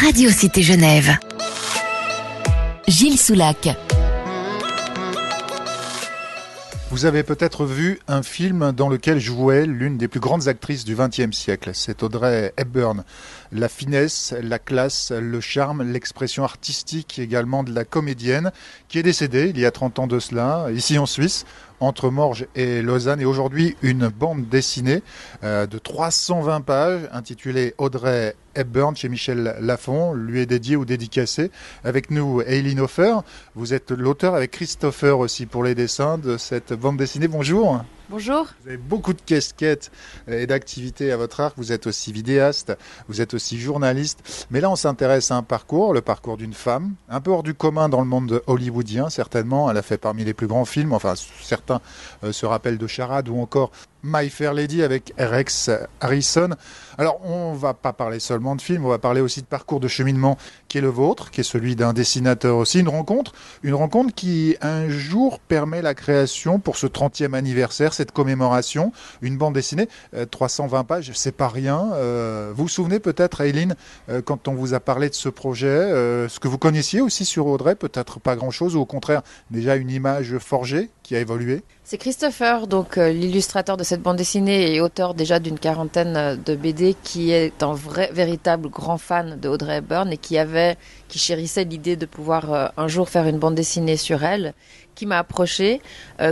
Radio Cité Genève. Gilles Soulac. Vous avez peut-être vu un film dans lequel jouait l'une des plus grandes actrices du XXe siècle. C'est Audrey Hepburn. La finesse, la classe, le charme, l'expression artistique également de la comédienne qui est décédée il y a 30 ans de cela, ici en Suisse, entre Morges et Lausanne. Et aujourd'hui, une bande dessinée de 320 pages intitulée Audrey Hepburn chez Michel Lafon lui est dédiée ou dédicacée. Avec nous, Eileen Hofer. Vous êtes l'auteur avec Christopher aussi pour les dessins de cette bande dessinée. Bonjour. Bonjour. Vous avez beaucoup de casquettes et d'activités à votre arc. Vous êtes aussi vidéaste, vous êtes aussi journaliste. Mais là, on s'intéresse à un parcours, le parcours d'une femme, un peu hors du commun dans le monde hollywoodien, certainement. Elle a fait parmi les plus grands films. Enfin, certains se rappellent de Charade ou encore My Fair Lady avec Rex Harrison. Alors, on va pas parler seulement de films, on va parler aussi de parcours de cheminement qui est le vôtre, qui est celui d'un dessinateur aussi. Une rencontre qui, un jour, permet la création pour ce 30e anniversaire, cette commémoration, une bande dessinée, 320 pages, c'est pas rien. Vous vous souvenez peut-être, Eileen, quand on vous a parlé de ce projet, ce que vous connaissiez aussi sur Audrey, peut-être pas grand-chose, ou au contraire, déjà une image forgée qui a évolué? C'est Christopher, donc l'illustrateur de cette bande dessinée et auteur déjà d'une quarantaine de BD, qui est un véritable grand fan de Audrey Hepburn et qui chérissait l'idée de pouvoir un jour faire une bande dessinée sur elle, qui m'a approché.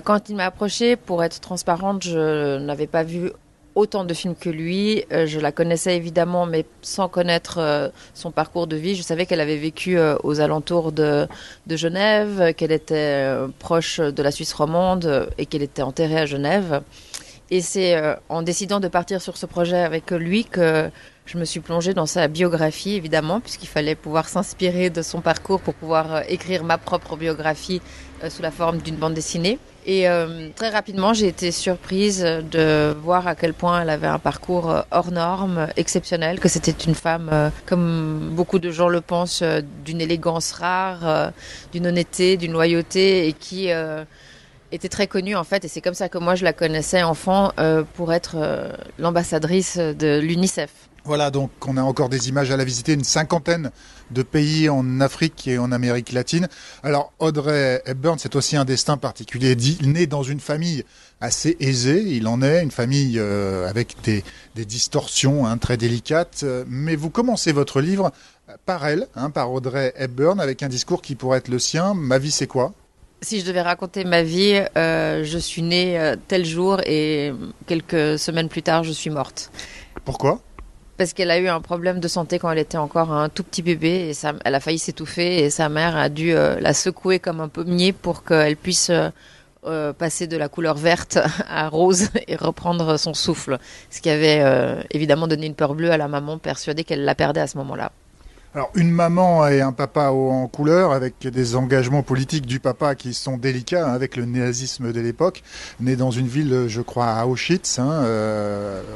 Quand il m'a approché, pour être transparente, je n'avais pas vu autant de films que lui. Je la connaissais évidemment, mais sans connaître son parcours de vie. Je savais qu'elle avait vécu aux alentours de Genève, qu'elle était proche de la Suisse romande et qu'elle était enterrée à Genève. Et c'est en décidant de partir sur ce projet avec lui que je me suis plongée dans sa biographie, évidemment, puisqu'il fallait pouvoir s'inspirer de son parcours pour pouvoir écrire ma propre biographie sous la forme d'une bande dessinée. Et très rapidement, j'ai été surprise de voir à quel point elle avait un parcours hors norme, exceptionnel, que c'était une femme, comme beaucoup de gens le pensent, d'une élégance rare, d'une honnêteté, d'une loyauté, et qui était très connue en fait. Et c'est comme ça que moi je la connaissais enfant, pour être l'ambassadrice de l'UNICEF. Voilà, donc on a encore des images. Elle a visité une 50aine de pays en Afrique et en Amérique latine. Alors Audrey Hepburn, c'est aussi un destin particulier. Née dans une famille assez aisée, il en est, une famille avec des distorsions très délicates. Mais vous commencez votre livre par elle, par Audrey Hepburn, avec un discours qui pourrait être le sien. Ma vie, c'est quoi ? Si je devais raconter ma vie, je suis née tel jour et quelques semaines plus tard, je suis morte. Pourquoi ? Parce qu'elle a eu un problème de santé quand elle était encore un tout petit bébé et elle a failli s'étouffer et sa mère a dû la secouer comme un pommier pour qu'elle puisse passer de la couleur verte à rose et reprendre son souffle. Ce qui avait évidemment donné une peur bleue à la maman, persuadée qu'elle la perdait à ce moment-là. Alors, une maman et un papa en couleur, avec des engagements politiques du papa qui sont délicats, avec le nazisme de l'époque, né dans une ville, je crois, à Auschwitz,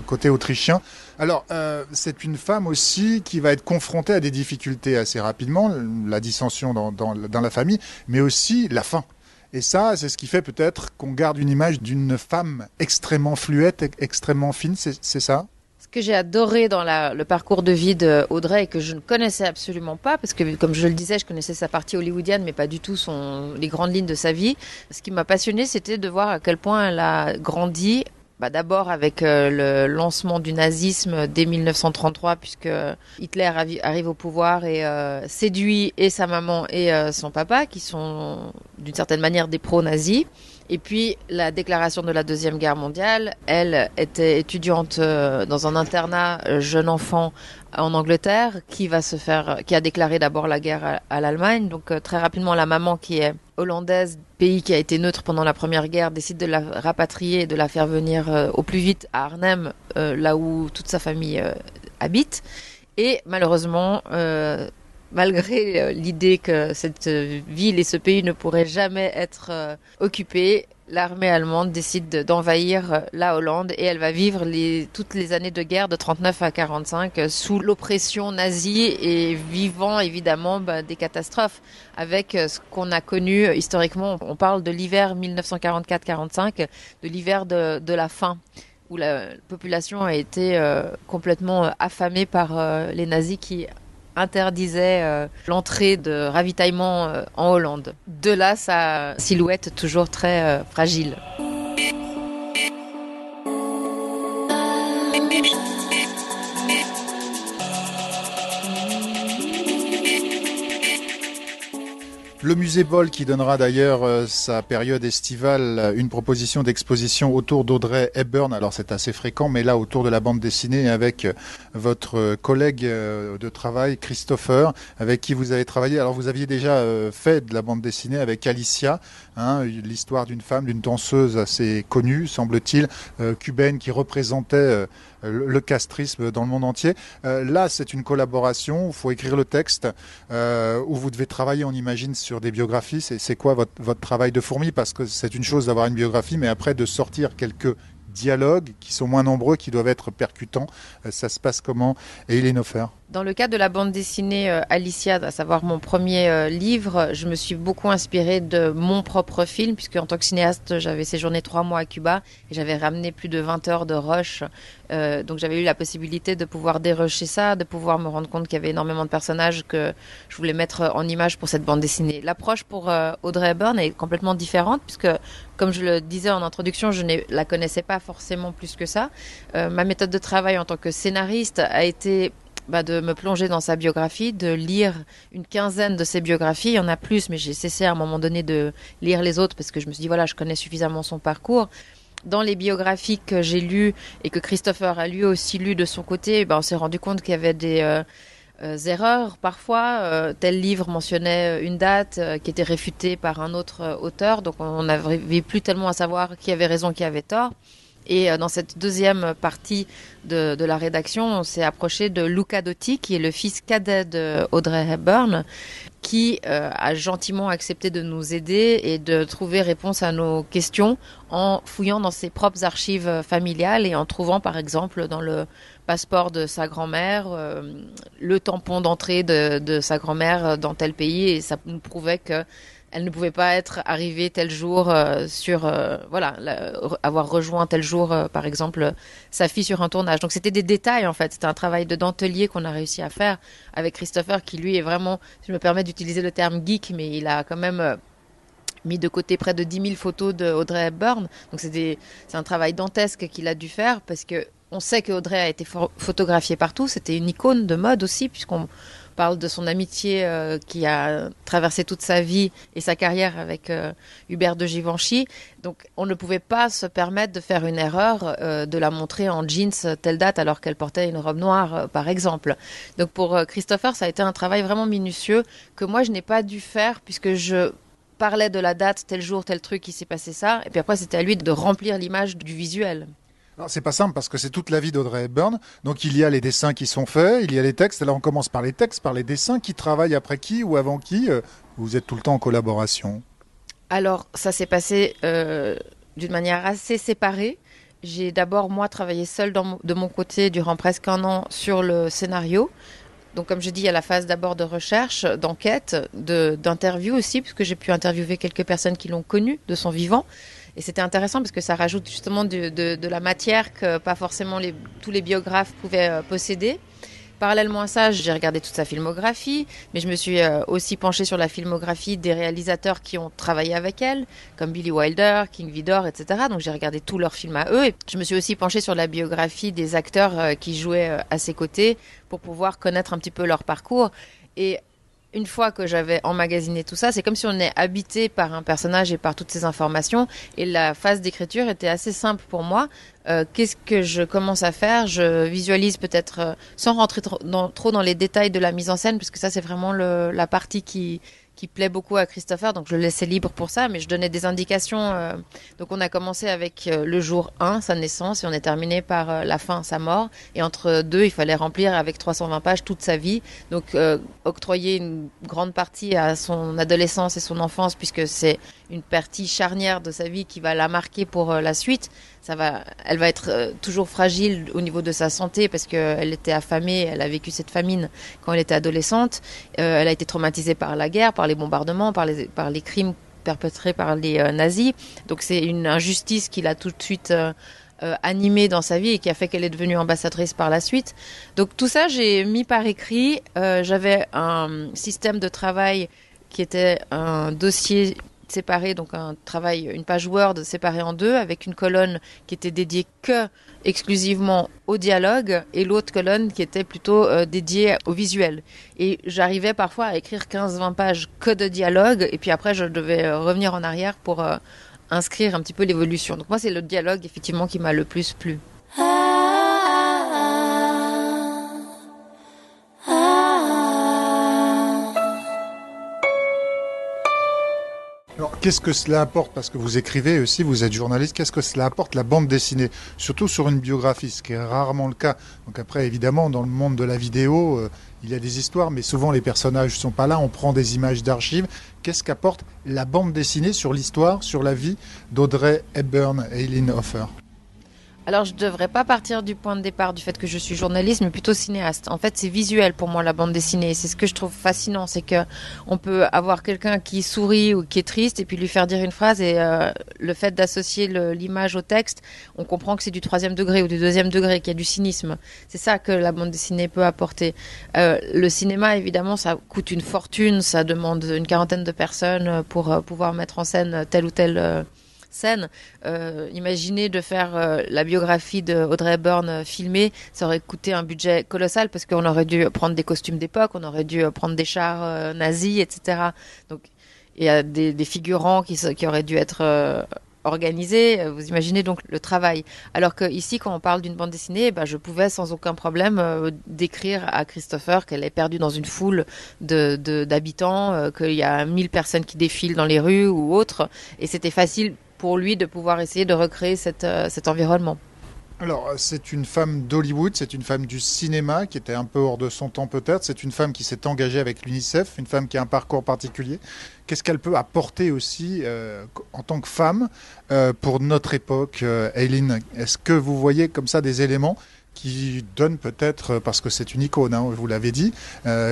côté autrichien. Alors, c'est une femme aussi qui va être confrontée à des difficultés assez rapidement, la dissension dans la famille, mais aussi la faim. Et ça, c'est ce qui fait peut-être qu'on garde une image d'une femme extrêmement fluette, extrêmement fine, c'est ça ? Ce que j'ai adoré dans le parcours de vie d'Audrey et que je ne connaissais absolument pas, parce que comme je le disais, je connaissais sa partie hollywoodienne, mais pas du tout les grandes lignes de sa vie. Ce qui m'a passionnée, c'était de voir à quel point elle a grandi. D'abord avec le lancement du nazisme dès 1933, puisque Hitler arrive au pouvoir et séduit et sa maman et son papa, qui sont d'une certaine manière des pro-nazis. Et puis la déclaration de la Deuxième Guerre mondiale, elle était étudiante dans un internat jeune enfant en Angleterre, qui a déclaré d'abord la guerre à l'Allemagne. Donc très rapidement, la maman, qui est hollandaise, pays qui a été neutre pendant la Première Guerre, décide de la rapatrier et de la faire venir au plus vite à Arnhem, là où toute sa famille habite. Et malheureusement, malgré l'idée que cette ville et ce pays ne pourraient jamais être occupés, l'armée allemande décide d'envahir la Hollande et elle va vivre toutes les années de guerre de 39 à 45 sous l'oppression nazie et vivant évidemment des catastrophes avec ce qu'on a connu historiquement. On parle de l'hiver 1944-45, de l'hiver de la faim, où la population a été complètement affamée par les nazis qui interdisait l'entrée de ravitaillement en Hollande. De là, sa silhouette toujours très fragile. Le musée Bol qui donnera d'ailleurs sa période estivale une proposition d'exposition autour d'Audrey Hepburn. Alors c'est assez fréquent, mais là autour de la bande dessinée avec votre collègue de travail Christopher, avec qui vous avez travaillé. Alors vous aviez déjà fait de la bande dessinée avec Alicia, l'histoire d'une femme, d'une danseuse assez connue, semble-t-il, cubaine qui représentait le castrisme dans le monde entier. Là, c'est une collaboration, il faut écrire le texte, où vous devez travailler, on imagine, sur des biographies. C'est quoi votre travail de fourmi? Parce que c'est une chose d'avoir une biographie, mais après de sortir quelques dialogues qui sont moins nombreux, qui doivent être percutants. Ça se passe comment? Et Eline Hofer? Dans le cas de la bande dessinée Alicia, à savoir mon premier livre, je me suis beaucoup inspirée de mon propre film, puisque en tant que cinéaste, j'avais séjourné 3 mois à Cuba et j'avais ramené plus de 20 heures de rush. Donc j'avais eu la possibilité de pouvoir dérusher ça, de pouvoir me rendre compte qu'il y avait énormément de personnages que je voulais mettre en image pour cette bande dessinée. L'approche pour Audrey Hepburn est complètement différente, puisque comme je le disais en introduction, je ne la connaissais pas forcément plus que ça. Ma méthode de travail en tant que scénariste a été de me plonger dans sa biographie, de lire une quinzaine de ses biographies. Il y en a plus, mais j'ai cessé à un moment donné de lire les autres parce que je me suis dit, voilà, je connais suffisamment son parcours. Dans les biographies que j'ai lues et que Christopher a lui aussi lu de son côté, on s'est rendu compte qu'il y avait des erreurs parfois. Tel livre mentionnait une date qui était réfutée par un autre auteur, donc on n'arrivait plus tellement à savoir qui avait raison, qui avait tort. Et dans cette deuxième partie de la rédaction, on s'est approché de Luca Dotti, qui est le fils cadet de Audrey Hepburn, qui a gentiment accepté de nous aider et de trouver réponse à nos questions en fouillant dans ses propres archives familiales et en trouvant par exemple dans le passeport de sa grand-mère le tampon d'entrée de sa grand-mère dans tel pays, et ça nous prouvait que elle ne pouvait pas être arrivée tel jour avoir rejoint tel jour, par exemple, sa fille sur un tournage. Donc c'était des détails en fait. C'était un travail de dentelier qu'on a réussi à faire avec Christopher, qui lui est vraiment, si je me permets d'utiliser le terme geek, mais il a quand même mis de côté près de 10 000 photos de Audrey Hepburn. Donc c'est un travail dantesque qu'il a dû faire, parce que on sait que Audrey a été photographiée partout. C'était une icône de mode aussi, puisqu'on parle de son amitié qui a traversé toute sa vie et sa carrière avec Hubert de Givenchy. Donc on ne pouvait pas se permettre de faire une erreur, de la montrer en jeans telle date alors qu'elle portait une robe noire, par exemple. Donc pour Christopher, ça a été un travail vraiment minutieux que moi je n'ai pas dû faire, puisque je parlais de la date, tel jour, tel truc, il s'est passé ça. Et puis après, c'était à lui de remplir l'image du visuel. Alors, c'est pas simple parce que c'est toute la vie d'Audrey Hepburn. Donc il y a les dessins qui sont faits, il y a les textes. Là, on commence par les textes, par les dessins. Qui travaille après qui ou avant qui? Vous êtes tout le temps en collaboration? Alors, ça s'est passé d'une manière assez séparée. J'ai d'abord, moi, travaillé seule de mon côté durant presque 1 an sur le scénario. Donc, comme je dis, il y a la phase d'abord de recherche, d'enquête, d'interview aussi, puisque j'ai pu interviewer quelques personnes qui l'ont connu de son vivant. Et c'était intéressant parce que ça rajoute justement de la matière que pas forcément tous les biographes pouvaient posséder. Parallèlement à ça, j'ai regardé toute sa filmographie, mais je me suis aussi penchée sur la filmographie des réalisateurs qui ont travaillé avec elle, comme Billy Wilder, King Vidor, etc. Donc j'ai regardé tous leurs films à eux. Et je me suis aussi penchée sur la biographie des acteurs qui jouaient à ses côtés pour pouvoir connaître un petit peu leur parcours. Et une fois que j'avais emmagasiné tout ça, c'est comme si on est habité par un personnage et par toutes ces informations. Et la phase d'écriture était assez simple pour moi. Qu'est-ce que je commence à faire? Je visualise peut-être, sans rentrer trop dans les détails de la mise en scène, puisque ça c'est vraiment la partie qui plaît beaucoup à Christopher, donc je le laissais libre pour ça, mais je donnais des indications. Donc on a commencé avec le jour 1, sa naissance, et on est terminé par la fin, sa mort. Et entre deux, il fallait remplir avec 320 pages toute sa vie. Donc octroyer une grande partie à son adolescence et son enfance, puisque c'est une partie charnière de sa vie qui va la marquer pour la suite. Elle va être toujours fragile au niveau de sa santé parce qu'elle était affamée, elle a vécu cette famine quand elle était adolescente. Elle a été traumatisée par la guerre, par les bombardements, par les crimes perpétrés par les nazis. Donc c'est une injustice qui l'a tout de suite animé dans sa vie et qui a fait qu'elle est devenue ambassadrice par la suite. Donc tout ça, j'ai mis par écrit. J'avais un système de travail qui était un dossier séparé, donc une page Word séparée en deux, avec une colonne qui était dédiée exclusivement au dialogue et l'autre colonne qui était plutôt dédiée au visuel. Et j'arrivais parfois à écrire 15-20 pages que de dialogue, et puis après je devais revenir en arrière pour inscrire un petit peu l'évolution. Donc moi, c'est le dialogue effectivement qui m'a le plus plu. Alors, qu'est-ce que cela apporte? Parce que vous écrivez aussi, vous êtes journaliste, qu'est-ce que cela apporte la bande dessinée? Surtout sur une biographie, ce qui est rarement le cas. Donc après, évidemment, dans le monde de la vidéo, il y a des histoires, mais souvent les personnages ne sont pas là, on prend des images d'archives. Qu'est-ce qu'apporte la bande dessinée sur l'histoire, sur la vie d'Audrey Hepburn et Aileen Hofer? Alors, je ne devrais pas partir du point de départ du fait que je suis journaliste, mais plutôt cinéaste. En fait, c'est visuel pour moi, la bande dessinée. C'est ce que je trouve fascinant, c'est que on peut avoir quelqu'un qui sourit ou qui est triste et puis lui faire dire une phrase et le fait d'associer l'image au texte, on comprend que c'est du 3e degré ou du 2e degré, qu'il y a du cynisme. C'est ça que la bande dessinée peut apporter. Le cinéma, évidemment, ça coûte une fortune, ça demande une 40aine de personnes pour pouvoir mettre en scène telle ou telle scène. Imaginez de faire la biographie de Audrey Hepburn filmée, ça aurait coûté un budget colossal parce qu'on aurait dû prendre des costumes d'époque, on aurait dû prendre des chars nazis, etc. Donc il y a des figurants qui auraient dû être organisés. Vous imaginez donc le travail. Alors que ici, quand on parle d'une bande dessinée, je pouvais sans aucun problème décrire à Christopher qu'elle est perdue dans une foule d'habitants, qu'il y a 1000 personnes qui défilent dans les rues ou autres, et c'était facile pour lui de pouvoir essayer de recréer cet environnement. Alors, c'est une femme d'Hollywood, c'est une femme du cinéma qui était un peu hors de son temps peut-être, c'est une femme qui s'est engagée avec l'UNICEF, une femme qui a un parcours particulier. Qu'est-ce qu'elle peut apporter aussi en tant que femme pour notre époque, Aileen? Est-ce que vous voyez comme ça des éléments qui donnent peut-être, parce que c'est une icône, hein, vous l'avez dit,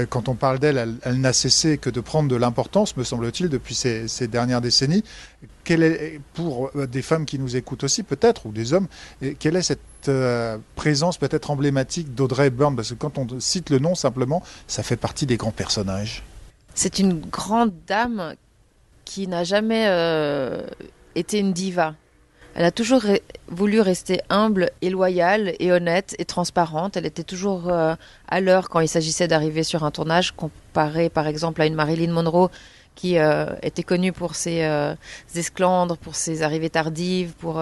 quand on parle d'elle, elle n'a cessé que de prendre de l'importance, me semble-t-il, depuis ces dernières décennies. Quelle est, pour des femmes qui nous écoutent aussi, peut-être, ou des hommes, quelle est cette présence peut-être emblématique d'Audrey Hepburn? Parce que quand on cite le nom, simplement, ça fait partie des grands personnages. C'est une grande dame qui n'a jamais été une diva. Elle a toujours voulu rester humble et loyale et honnête et transparente. Elle était toujours à l'heure quand il s'agissait d'arriver sur un tournage, comparé par exemple à une Marilyn Monroe qui était connue pour ses esclandres, pour ses arrivées tardives, pour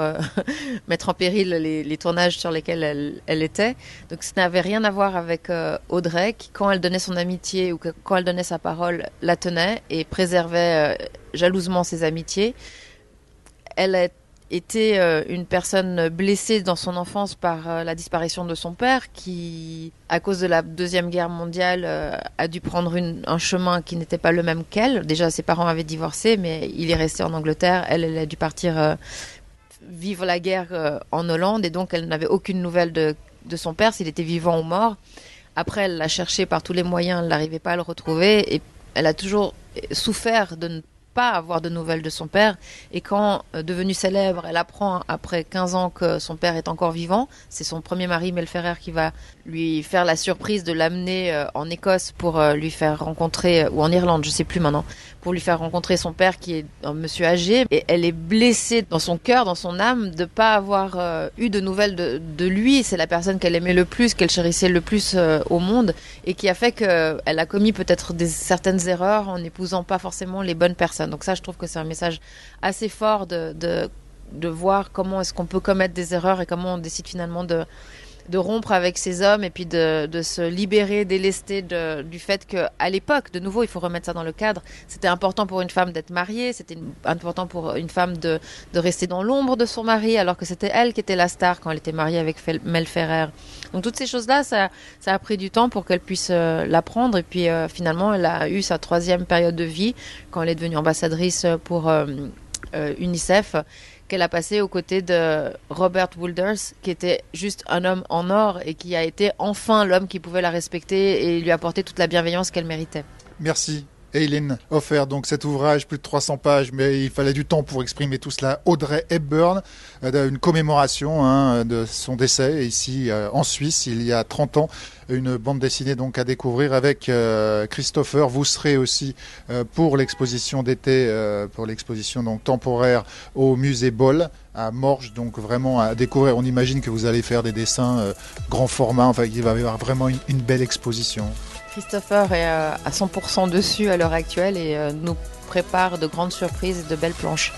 mettre en péril les tournages sur lesquels elle était. Donc ça n'avait rien à voir avec Audrey, qui quand elle donnait son amitié ou quand elle donnait sa parole, la tenait et préservait jalousement ses amitiés. Elle a été une personne blessée dans son enfance par la disparition de son père qui, à cause de la Deuxième Guerre mondiale, a dû prendre un chemin qui n'était pas le même qu'elle. Déjà, ses parents avaient divorcé, mais il est resté en Angleterre. Elle a dû partir vivre la guerre en Hollande et donc elle n'avait aucune nouvelle de son père, s'il était vivant ou mort. Après, elle l'a cherché par tous les moyens, elle n'arrivait pas à le retrouver et elle a toujours souffert de ne pas avoir de nouvelles de son père, et quand devenue célèbre, elle apprend après 15 ans que son père est encore vivant. C'est son premier mari, Mel Ferrer, qui va lui faire la surprise de l'amener en Écosse pour lui faire rencontrer, ou en Irlande, je sais plus maintenant, pour lui faire rencontrer son père qui est un monsieur âgé, et elle est blessée dans son cœur, dans son âme, de pas avoir eu de nouvelles de lui. C'est la personne qu'elle aimait le plus, qu'elle chérissait le plus au monde, et qui a fait qu'elle a commis peut-être certaines erreurs en n'épousant pas forcément les bonnes personnes. Donc ça, je trouve que c'est un message assez fort de voir comment est-ce qu'on peut commettre des erreurs et comment on décide finalement de rompre avec ces hommes et puis de se libérer, délester du fait qu'à l'époque, de nouveau, il faut remettre ça dans le cadre, c'était important pour une femme d'être mariée, c'était important pour une femme de rester dans l'ombre de son mari, alors que c'était elle qui était la star quand elle était mariée avec Mel Ferrer. Donc toutes ces choses-là, ça a pris du temps pour qu'elle puisse l'apprendre, et puis finalement, elle a eu sa 3e période de vie quand elle est devenue ambassadrice pour UNICEF, qu'elle a passé aux côtés de Robert Wooders, qui était juste un homme en or et qui a été enfin l'homme qui pouvait la respecter et lui apporter toute la bienveillance qu'elle méritait. Merci Eileen Hofer, donc cet ouvrage, plus de 300 pages, mais il fallait du temps pour exprimer tout cela. Audrey Hepburn, une commémoration de son décès ici en Suisse, il y a 30 ans. Une bande dessinée donc à découvrir avec Christopher. Vous serez aussi pour l'exposition d'été, pour l'exposition donc temporaire au musée Boll à Morges, donc vraiment à découvrir. On imagine que vous allez faire des dessins grand format, enfin il va y avoir vraiment une belle exposition. Christopher est à 100% dessus à l'heure actuelle et nous prépare de grandes surprises et de belles planches.